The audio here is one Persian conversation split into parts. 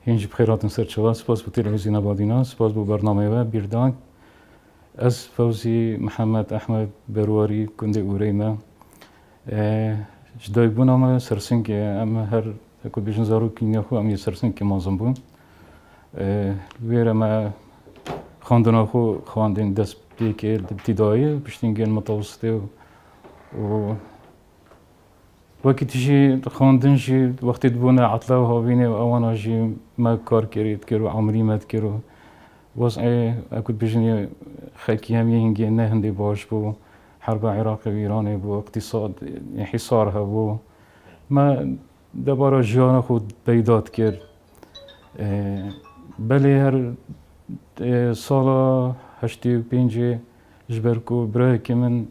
هنج بخيرات نسر شوا سپاس بو تلفزيون آبادینا سپاس بو برنامه و بیردان از فوزي محمد أحمد برواري كندي أوريما جدای بون اما سرسنگ اما هر کد بیشن زارو کینیا خو امی سرسنگ که مازم بون ویرا ما خواندن خو خواندن دست بیکه ابتدایی بشتینگن متوسطه و وقتی تیجی خواندن جی وقتی دبونه عطله و هاوینه و آوانا جی ما کار کرد کرو عملی مد کرو وضع اكد بجني خلكي هم يهنجي نه هندي باش بو حرب عراق و ایران بو اقتصاد حصارها بو ما دبارا جیان خود بیداد کرد بله هر سالا 85 جبركو برای که من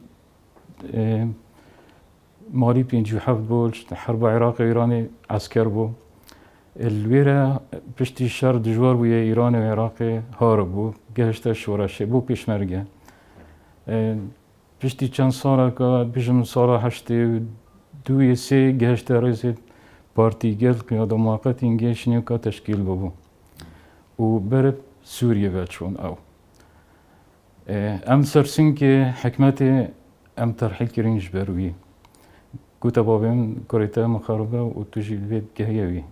مالي 57 بول حرب عراق و ایران عسكر بو الویره پشتی شهر دجوار بوی ایران و عراق هاربو گهشته شورشه بو پیشمرگه پشتی چند ساله که بیشتر سال 82 سه گهشته رئیس پارتی گل قیاده موقت اینگه شنیوکا تشکیل ببو و بره سوریه بچون او ام سرسین که حکمت ام ترحیل کرینج بروی گوتا بابیم کوریتا مخاربه و توجی الوید گهیوی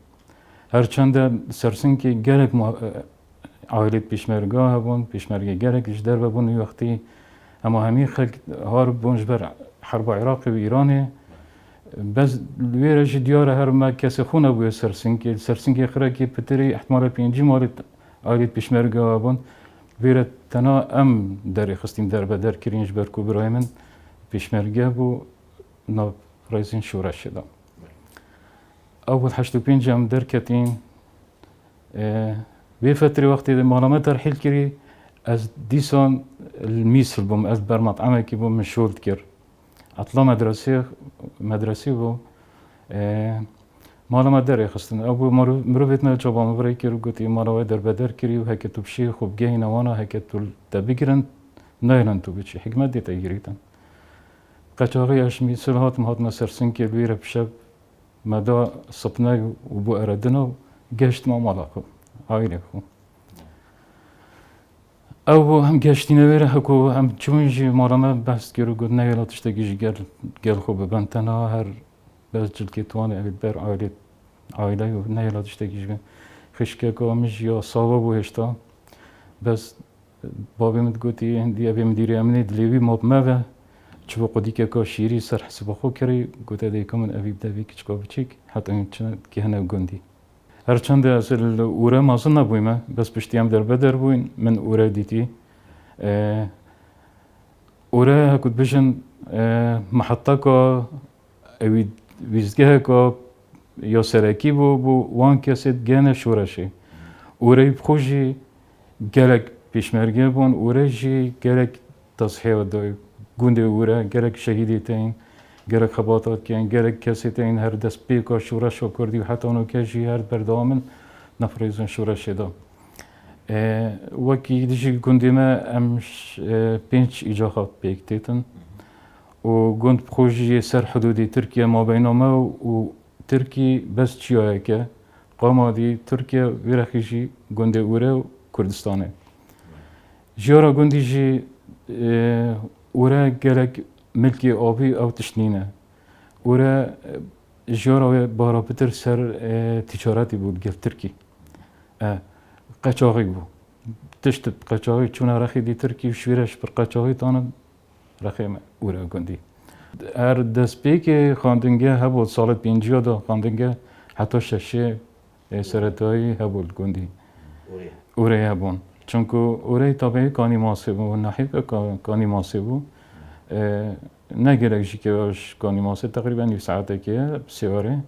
هرچند سرسین که گرک عائلت پیشمرگاه بون پیشمرگه گرک جدر بون وقتی اما همین خلق هار بونج بر حرب عراق و ایران بس لویرج دیاره هر ما کسی خونه بوی سرسین که خرا که پتری احتمال پینجی مالت عائلت پیشمرگاه بون ویره تنا ام داری خستیم در بدر کرینج بر کو برای من پیشمرگه بو ناب رئیسین شورا شدم أول 85 هم دركتين بفترة وقت ما ترحيل كري از ديسون الميسل بوم از برمطعمه كي بوم من شولد كر عطلا مدرسي بو مالا دري خستن أبو مروفتنا جابا مبري كرو قلت مالا در بدر كري وهكا تبشي خوب جاي نوانا هكا تبقرن نايلن تبشي حكمة دي تجريتن قشاغي اش ميسل هات مهاتنا سرسن كي بيرا بشب مدى صبنا وبو أردنا جشت ما ملاقو عائلة خو أو هم جشتنا ويره هكو هم چونجي مرامه بحث كيرو قد نيلا تشتاقيش قال خو ببنتنا هر بس جلكي تواني أبي بر عائلة ونيلا تشتاقيش خشكا كو مش يا صابة بو هشتا بس بابي متقوتي هندي أبي مديري أمني دليوي موب ماذا شوفوا قديك كا شيري سر حسب خو كري قلت هذا من أبي بدأ بيك تشكو بتشيك حتى إن كهنا وجندي هرچند أصل أورا ما صنع بويمه بس بشتيام در بدر بوين من أورا ديتي أورا هكود بيشن محطة كا أبي ويزجها كا يا سركي بو وان كاسد جانا شورشي أورا بخوجي جالك بيشمرجة بون أورا جي جالك تصحيح وداي گونده وره گرک شهیدی تین گرک خباتات کن گرک کسی تین هر دست پیکا شورش و کردی و حتی اونو کشی هر بردامن نفریزن شورش دا وکی دیجی گونده ما امش 5 اجاقات پیک تیتن و گوند بخوشی سر حدودی ترکیه ما بینما و ترکی بس چیه که قامادی ترکیه ویرخیجی گونده وره و کردستانه جارا گوندی جی ورا جالك ملكي أبي أو تشنينه ورا جارا بارا بتر سر تجارتي بود جل تركي قچاقي بو تشت قچاقي چون رخي دي تركي وشويرش بر قچاقي تانا رخي ورا گندي هر دست بيك خاندنگه هبول سال 50 دا خاندنگه حتى ششه سرطایی هبول گندي ورا هبون چونکو اوره طبعی کانی ماسبو و نحیف کانی ماسبو نگرک جی که باش کانی ماسب تقریبا 1 ساعته که بسیاره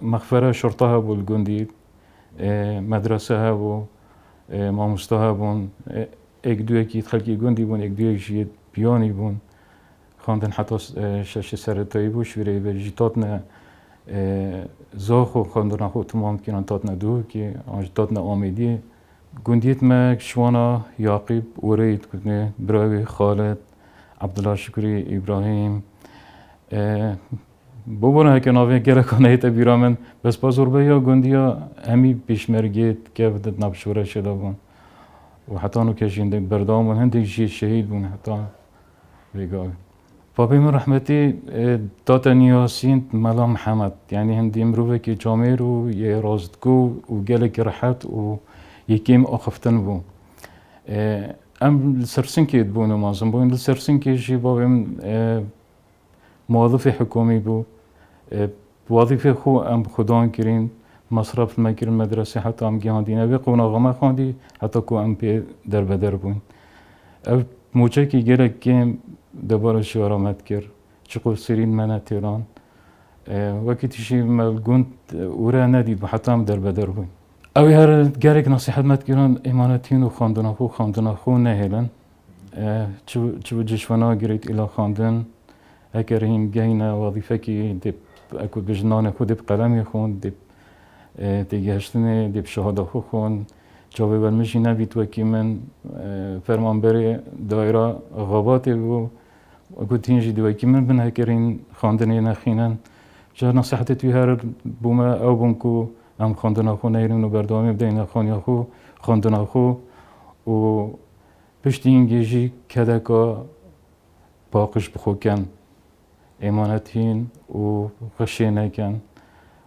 مخفره شرطه ها بود گندی مدرسه ها بود ماموسته ها بود ایک دو اکی خلقی گندی بود ایک دو اک جی بیانی بود خواندن حتی شش سرطایی بود شویره به جیتاتنا زاخو خواندن خود تمام کنن تاتنا دو که آنج تاتنا آمیدی گندیت ما شوانا یاقیب ورید کنه برای خالد عبدالله شکری ابراهیم ببرن هک ناوی گره کنه تا بیرا من بس بازور یا گندیا همی پیشمرگیت که بدت نبشوره شده بون و حتی نو کشین دک بردامون هندک جی شهید بون حتی بگاه بابی من رحمتی داتا نیاسین ملا محمد یعنی هندی مروفه که جامعه رو یه رازدگو و گلک راحت و یکیم آخفتن بون ام سرسنكي تبونو مازن بون السرسنكي جي بابم موظف حكومي بو وظيفة خو ام خدان كرين مصرف المكر المدرسة حتى ام جهاندين ابي قونا غما خاندي حتى كو ام بي در بدر بون او موجكي جلك كيم دبار شوارمت كر چقو سرين منا تيران وقت شي ملقون ورا نديد حتى ام در بدر بون اوی هر گرگ نصیحت مت گیرن ایمانتین و خواندن خو نهیلن چو جشونا گرید ایلا خواندن اگر هیم گهینه وظیفه کی دب اکو بجنان خود دب قلمی خون دب دیگه هشتنه دب شهاده خو خون جاوی برمشی نبید وکی من فرمانبر دایره غاباتی و اکو تینجی دی وکی من بن هکرین خواندنی نخینن جا نصیحت توی هر بومه او بونکو ام خواندن خو نیریم و بردوامی بدین خواندن خو و پشت این گیجی کدکا باقش بخو کن ایمانتین و غشی نکن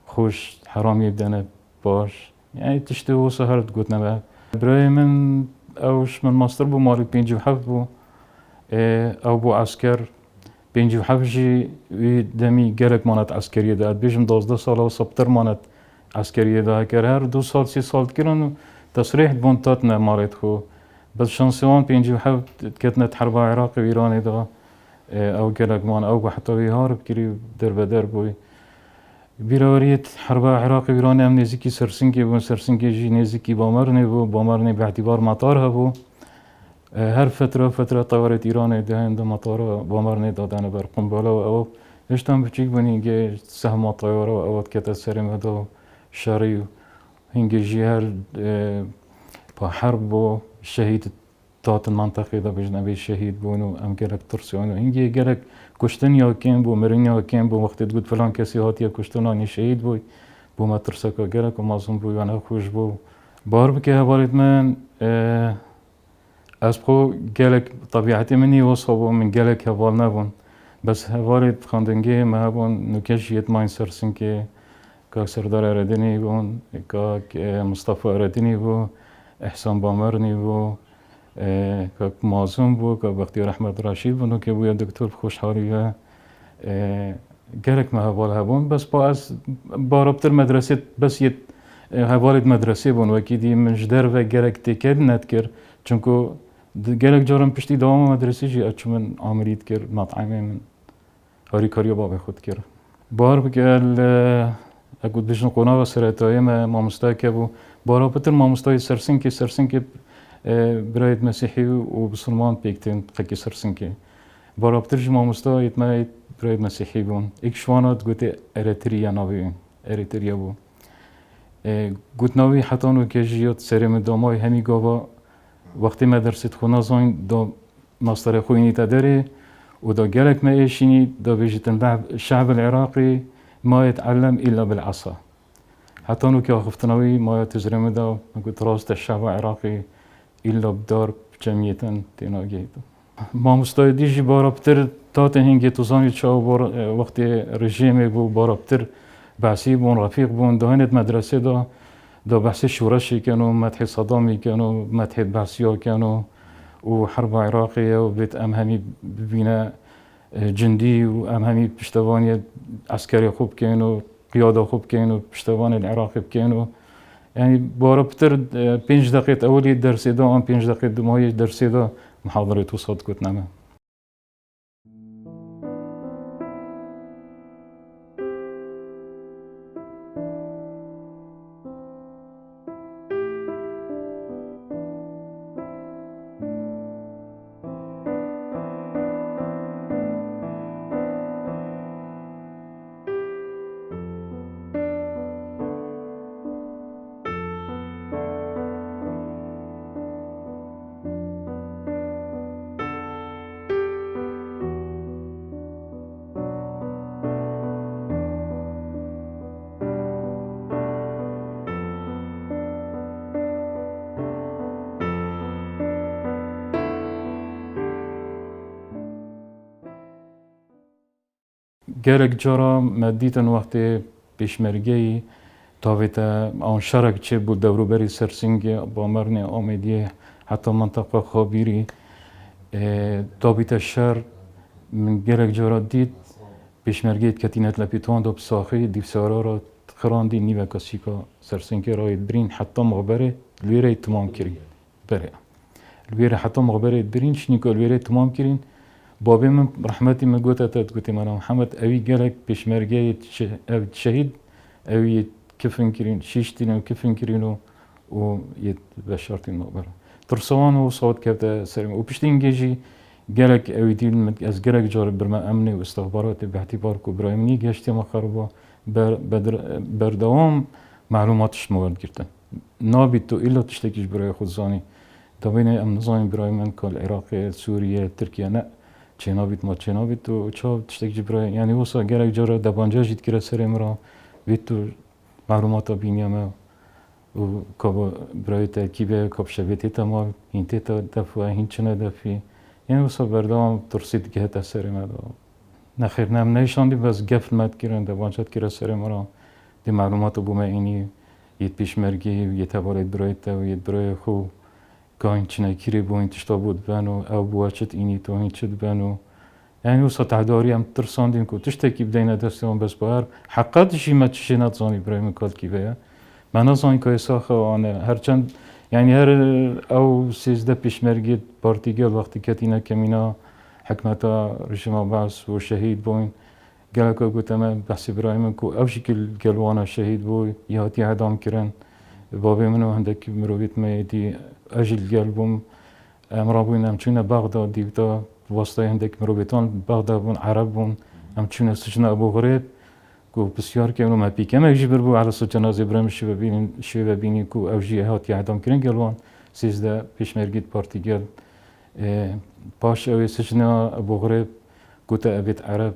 خوش حرامی بدنه باش یعنی تشتی و سهرت گوت نبه برای من اوش من ماستر بو مالک 57 بو او بو عسکر 57 جی دمی گرک مانت عسکریه داد بیشم 12 ساله و سبتر مانت عسكرية ده كر هر 2 سال 3 سال كرن تصريح بونتاتنا ماريت خو بس شانسيون بينجي حب كتنت حرب العراق وإيران ده او كلك مان او حتى بيهارب كري در بدر بوي بيراوريت حرب العراق وإيران ام نزيكي سرسنكي جي نزيكي بامرني باعتبار مطارها بو هر فترة طورت إيران ده عند مطار بامرني دادن بر قنبلة او اشتم بچيك بني جي سهم طيارة او كتا سرم هذا شري هنگی جهر با حرب و شهید تات المنطقه دا بجنبی شهید بونو ام گرک ترسیانو هنگی گرک کشتن یا کم بو مرین یا کم بو وقتی تقول فلان کسی هاتی کشتن آنی شهید بوی بو ما ترسکا گرک و مازم بوی و خوش بو بار بکه هوارید من از بخو گلک طبیعتی منی وصابو من گلک هوال نبون بس هوارید خاندنگی ما هبون نوکش یت ماین سرسن که كاك سردار اردني بون كاك مصطفى اردني بو احسان بامرني بو كاك مازون بو كاك بختيار احمد رشيد بونو كي بويا دكتور خوشحالي و گرك ما هوال هبون بس باز باربتر مدرسة بس يت هوالد مدرسة بون وكيدي من جدر و گرك تكاد نتكر چونكو گرك جارم پشتی دوام مدرسة جي اچو من عمليت كر مطعمي من هاري كاريو بابا خود كر بار بقال اگود بجن قناة و سرطایه ما مستای بو بارا بتر ما مستای سرسنكي برايد مسيحي و بسلمان بيكتين قكي سرسنكي بارا بتر جي ما مستای ما برايد مسيحي بون اك شوانات قوتي اريتريا ناوي اريتريا بو قوت ناوي حتى نو كجيوت سرم داماي همي قاوا وقتی مدرسة خونا زاين دا ماستر خويني تدري و دا جالك ما ايشيني دا بيجتن الشعب العراقي ما يتعلم إلا بالعصا حتى نو كي خفتناوي ما تزرم دا قلت راست الشعب العراقي إلا بدار جمعية تناجيد ما مستعدي جي باربتر تات هنگي توزاني تشاو وقت رژیم بو باربتر بحثي بون رفيق بون دهنت مدرسة دا بحث شورشي كانوا مدح صدامي كانوا مدح بحثيا كانوا وحرب عراقية وبيت أمهمي ببناء جندي وأمهمي بشتواني عسكري خوب كانوا قيادة خوب كانوا بشتواني العراقي كانوا يعني باربتر 5 دقيقة أولي درسي دا 5 دقيقة دماغي درسي دا محاضرة وصاد كنت نعمل گرک جارا مدیتن وقتی پیشمرگی تاویتا آن شرک چه بود دوروبری سرسنگ با مرن آمدی حتی منطقه خابیری تاویتا شر من گرک جارا دید پیشمرگیت کتینت لپیتوان دو بساخی دیفسارا را خراندی نیوه کسی که سرسنگ رایت برین حتی مغبره الویره تمام کرین بره الویره حتی مغبره برین شنی که الویره تمام کرین بابی من رحمتی من گوته گوتی من محمد اوی گلک پیشمرگی شهید اوی کفن کرین شیشتین و کفن کرین و یه بشارتین مغبره ترسوان و صوت کرده سرم و پشتین گیجی گلک اوی دیل از گلک جار برما امنی و استخبارات به اعتبار که برای منی گشتی ما خرابا بردوام معلوماتش موارد گرتن نابید تو ایلا تشتکیش برای خود زانی دابین ام نظامی برای من که العراق سوریه ترکیه نه چه نابید ما چه نابید تو چه تشتکیش برای یعنی وصا گلک جارا دبانجا جید کرده سر مرا بید تو معلومات بینیامه و که برای ترکیبه کب شبیتی تمام این تیتا دفعه هین چنه دفعی یعنی وصا بردوام ترسید که هتا سر مرا نخیر نم نیشاندی بس گفت مد کردن دبانجات کرده سر مرا دی معلومات بوم اینی یه پیشمرگی یه تبارت برای تا و یه برای خو کاین چنه کیری بو این تشتا بود بانو او بواچت اینی تو این چد بانو یعنی وسط تعداری هم ترساندیم که تشتکی بدینا دستم بس بار حقیقت شیمت چی نتزانی برای مکال کی بیا من نزانی که ساخه آن هرچند یعنی هر او سیزده پیشمرگی پارتیگل وقتی کتینا کمینا حکمتا رژیم عباس و شهید بوین گلک گوتم بحث برای من کو او شکل گلوانا شهید بوی یاتی اعدام کردن بابی منو هندک مرویت میدی اجل گلبوم امرابوین هم چونه بغداد دیوتا واسطه هندک مرویتان بغداد بون عرب بون هم چونه سجن ابو غریب کو بسیار که اونو ما پیکم اجی بربو على جنازه برام شو ببینی کو او جی هاتی اعدام کردن گلوان سیزده پیشمرگیت پارتیگل باش اوی سجن ابو غریب گوته ابیت عرب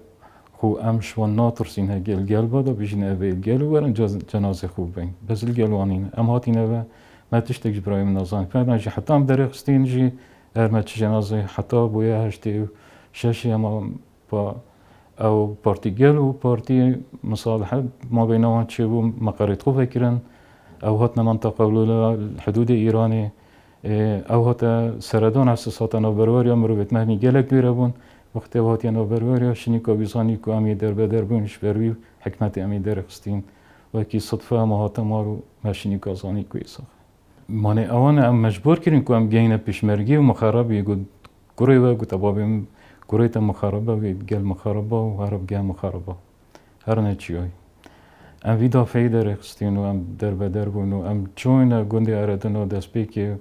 خو امش و ناترسین هگل گل بادا بیشین اوی گل ورن جنازه خوب بین بس الگل وانین ام هاتی نوه ما تشتکش برای من نازان فهمت نجی حتی هم درخستین جی ما چه جنازه حتی بویا هشتی ششی اما با او پارتی گل و پارتی مصالحه ما بینوان چه بو مقارد خوب فکرن او هاتنا منطقه ولولا الحدود ایرانی او هاتا سردان اساسات نوبرواری مروبت مهمی گلک بیربون وقتی وقتی نوبرواری شنی که بیزانی که امی در بدر بونش بروی حکمت امی درخستین و کی صدفه ما هاتا مارو ماشینی که زانی که ایسا مانه اوان ام مجبور کردیم که ام گین پیشمرگی و مخربی گود گروی و گود ابابیم گروی تا مخربه و گل مخربه و هرب گل مخربه هر نچیای ام ویدا فی درخستین و ام در بدر بون و ام چون گندی اردن و دست پیکی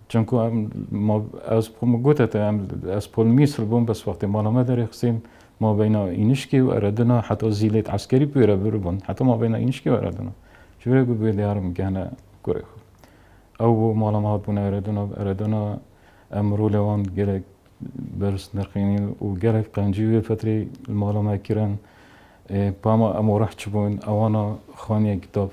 چونکه ما از گوته ام از پول میسر بون بس وقتی ما نامه درخستین ما بین اینشکی و اردنا حتی زیلت عسکری پیره بربون حتی ما بین اینشکی و اردنا چوره گود بیدی هرم گهنه گره خود او معلومات بون اردنا امرو لوان گلک برس نرخینین و گلک قنجی و فتری المعلومات کرن باما امو رح چبون اوانا خانی کتاب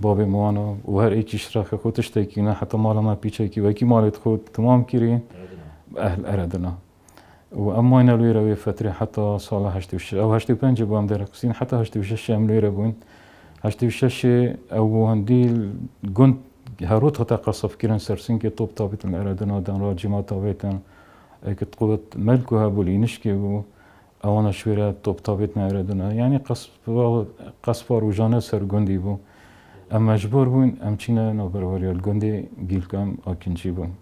بابی موانا و هر ایچی شرخ خودش تاکینا حتی معلومات پیچه کی و کی مالت خود تمام کرین اهل اردنا و اما این الوی روی فتره حتی سال 86 او 85 بام درکسین حتی 86 املوی ربون 86 او هندی گند هروت هتا قصف كيران سرسين كي طوب طابت الأردن ودان راجما طابتن كت قوة ملكها بولينشكي و أوانا شويرة طوب طابتنا الأردن يعني قصف روجانا سر جندي بو أما مجبور بون أمشينا نوبروالي الجندي جيل كام أكنشي بون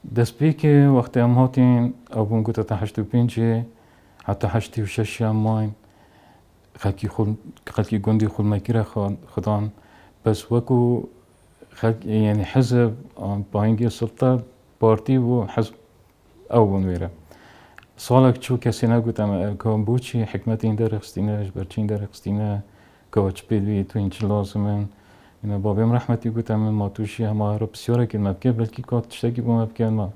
دس بيكي وقت أم هاتين أو بون قوتا تحشتو بينجي حتى حشتي وشش ماين خلقي جندي خل مكيرة خدان بس وكو يعني حزب باينجي السلطة بارتي و حزب أو بنويرة صالك شو كسينا قلت أما كومبوتشي حكمتين درخستينا جبرتين درخستينا كوتش بيدوي توينش لازمن إن بابيم رحمتي قلت أما ما توشي هما رب سيارة كلمة بكي بلكي كات تشتكي بما بكي ما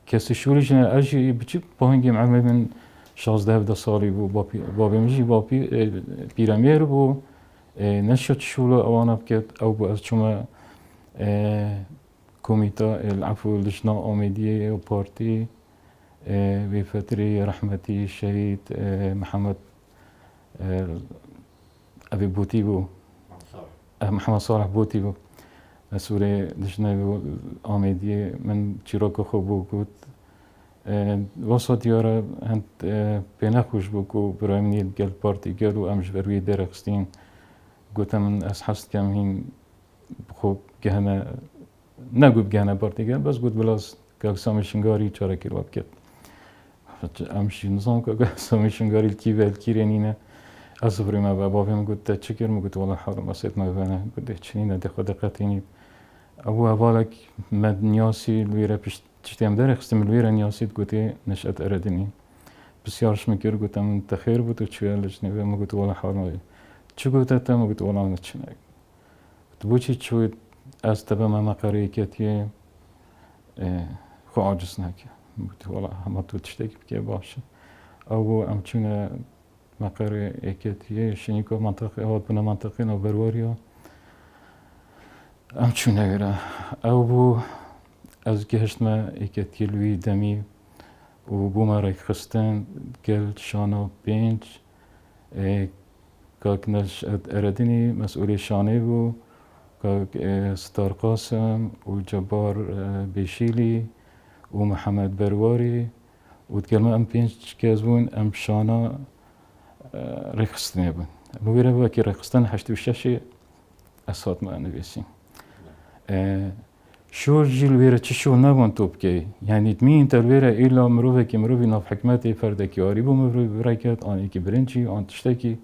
كسي شوري جنا أجي بتشي باينجي معلمة من 16 سالي بو بابيم جي بابي بيرامير بو نشد شولو أوانا بكت أو بو أزجمع كوميتا العفو لجنة أميدية وبارتي بفترة رحمتي الشهيد محمد أبي بوتيبو محمد صالح بوتيبو مسؤول لجنة آمدی من چیراک خوب بود وسط یاره هند بنخوش بکو برای منی گل پارتی گل و امش بروی درخستین گفتم من از حست کم هین خوب گهنه نگوب گهنه پارتی گل بس گفت بلاس که سامی شنگاری چاره کرواب کرد امشی نظام که سامی شنگاری کی ول کی رنینه أصبري ما بابا ما قلت تشكر ما قلت والله حول ما صيت ما بنا قلت تشنينا دخل دقتيني أبوها بالك ما نياسي الويرة تشتيم داري خستم الويرة نياسي قلت نشأت أردني بس يارش مكير قلت من تخير بتو شوية لجنة ما قلت والله حول ما شو قلت أنت ما قلت والله نتشنك قلت بوشي شوية أستبى ما مقاري كتير خو عاجزناك قلت والله ما تشتكي بكي باش أو أمشينا مقر اکتیه شنیکو منطقه هات بنا منطقه نوبرواریا ام چون نگره او بو از گهشت ما اکتیه لوی دمی و بو ما رای خستن گل شانا پینج که نش اردنی مسئول شانه بو که ستار قاسم و جبار بیشیلی و محمد برواری و تکلمه ام پینج کزبون ام شانا رخصتني بون بويرة باكي رخصتن حشتو الشاشة أصوات ما نبيسين شو جيل ويرة تشو نبون توبكي يعني تمين تلويرة إلا مروفة كي مروفي ناف حكمتي فردكي واريبو مروفي براكات آن إيكي برنجي آن تشتكي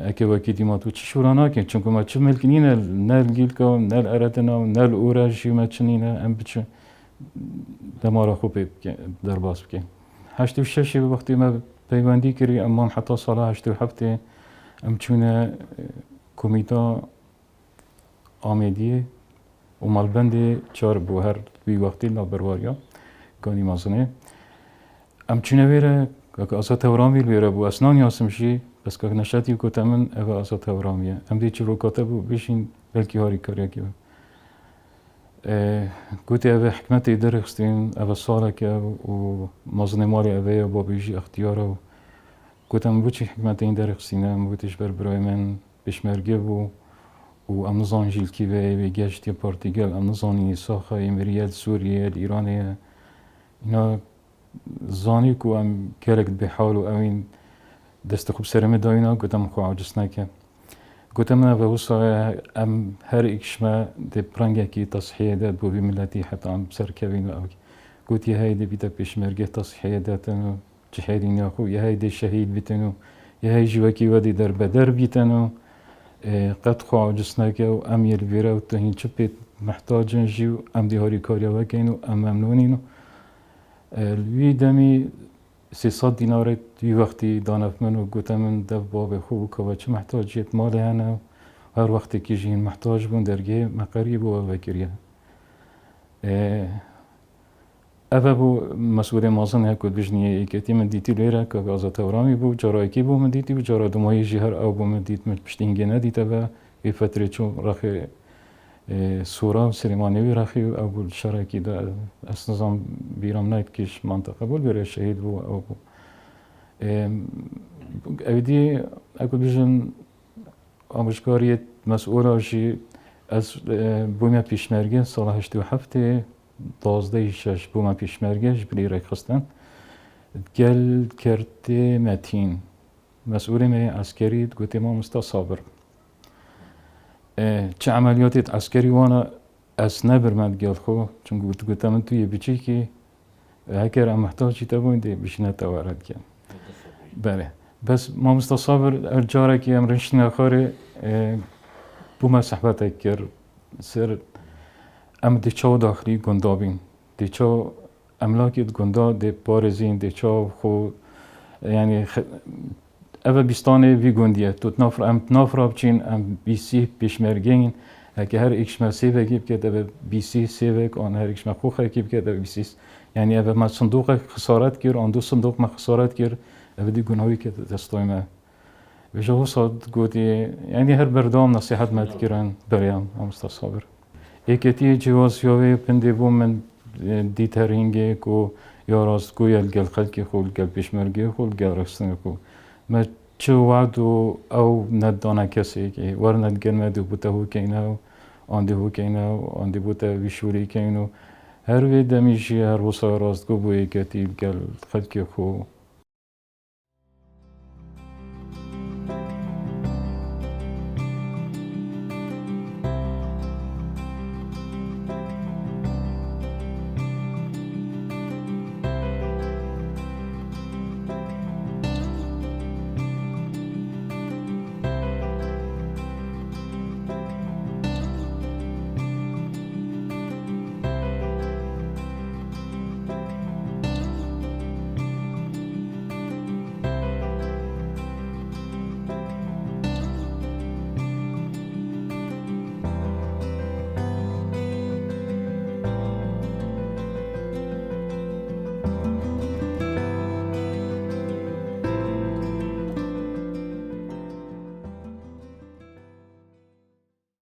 أكي واكي ديماتو تشو راناكي چونكو ما تشو ملكنينا نال جيلكا نال أردنا نال أوراجي ما تشنينا أم بچو دمارا خوبي درباس بكي حشتو الشاشة بوقتي ما پیوندی کردی امام حتی سال 87 امچونه کمیته آمدی و مالبند چهار بو هر بی وقتی لابرواریا گانی مازنه امچونه ویره که آزاد تورامی ویره بو اسنانی آسمشی بس که نشاتی که تمن اوه آزاد تورامیه ام دی چلو کاتبو بشین بلکی هاری کاریا کیو گوتی اوه حکمت درخستین اوه ساله که و مازنه مالی اوه با بیجی اختیاره گوتم بوچی حکمت این درخستینه بوتیش برای من بشمرگه بو و ام نظام جیل کی به گشتی پارتیگل ام نظامی ساخه امریال سوریه ایرانیه اینا زانی کو ام کرک بحال و اوین دست خوب سرمه داینا گوتم خو عاجز نکه گوتم نه به وسا ام هر اکشما ده پرنگه کی تصحیح داد بو ملتی حتی ام سر کبین و گوتی های ده بیت بشمرگه تصحیح دادن جهادين يا أخو يا هيدي الشهيد بتنو يا هاي جواكي ودي در بدر بتنو قد خو عجزناك وأم يلفيرا وتهين شبيت محتاجن جيو أم دي هاري كاريا وكينو أم ممنونينو الوي دمي 300 دينار في وقتي دانف منو قوتا من دف باب خو كواچ محتاجيت مالي أنا هر وقت كي جين محتاج بون درجه مقريب وفكريا أفا بو مسؤول مازن هكو بجنيه إيكتي من ديتي ليرا كغازة تورامي بو جارا كي بو من ديتي و جارا دماي جهر أو بو من ديت من بشتينجي نديتا با في فترة شو راخي سورا سليمانيوي راخي أو بو الشراكي دا أس نظام بيرام نايت كيش منطقة بو البيرا الشهيد بو أو بو أودي أكو بجن آموزگاریت مسئول جی از بوم پیشمرگه سال 87 12 بوم پیشمرگه جبری رای خستن گل کرده متین مسئول می عسکری گوته ما مستصابر چه عملیات عسکری وانا از نبرمند گل خو چون گوته من توی بچی که هکر ام محتاجی تبون دی بشینه توارد کن بله بس ما مستصابر ارجاره که امرشن آخر بوم صحبت کر سر ام دیچو داخلی گندابین دیچو املاکیت گندا دی بارزین دیچو خو یعنی اوه بیستانه وی گندیه توت نافر ام نافر بچین ام بیسی پیشمرگین که هر ایکشما سیوه گیب که اوه بیسی سیوه آن هر ایکشما خوخه گیب که اوه بیسی یعنی اوه ما صندوق خسارت کر آن دو صندوق ما خسارت کر اوه دی گناهی که دستای ما وجهه صاد گودی یعنی هر بردام نصیحت مد کرن بریم مستصابر یکتی جواز یاوی پنده بوم من دیترینگه کو یا راستگوی گل خلکی خود گل پیشمرگی خود گل رخصتن خود ما چه وعد او ندانه کسی که ورند گرمه دو بوده هو کینه آن هو کینه آن بوده ویشوری کینه هر وی دمیشی هر وسا راستگو بوی که تیل گل خلکی خود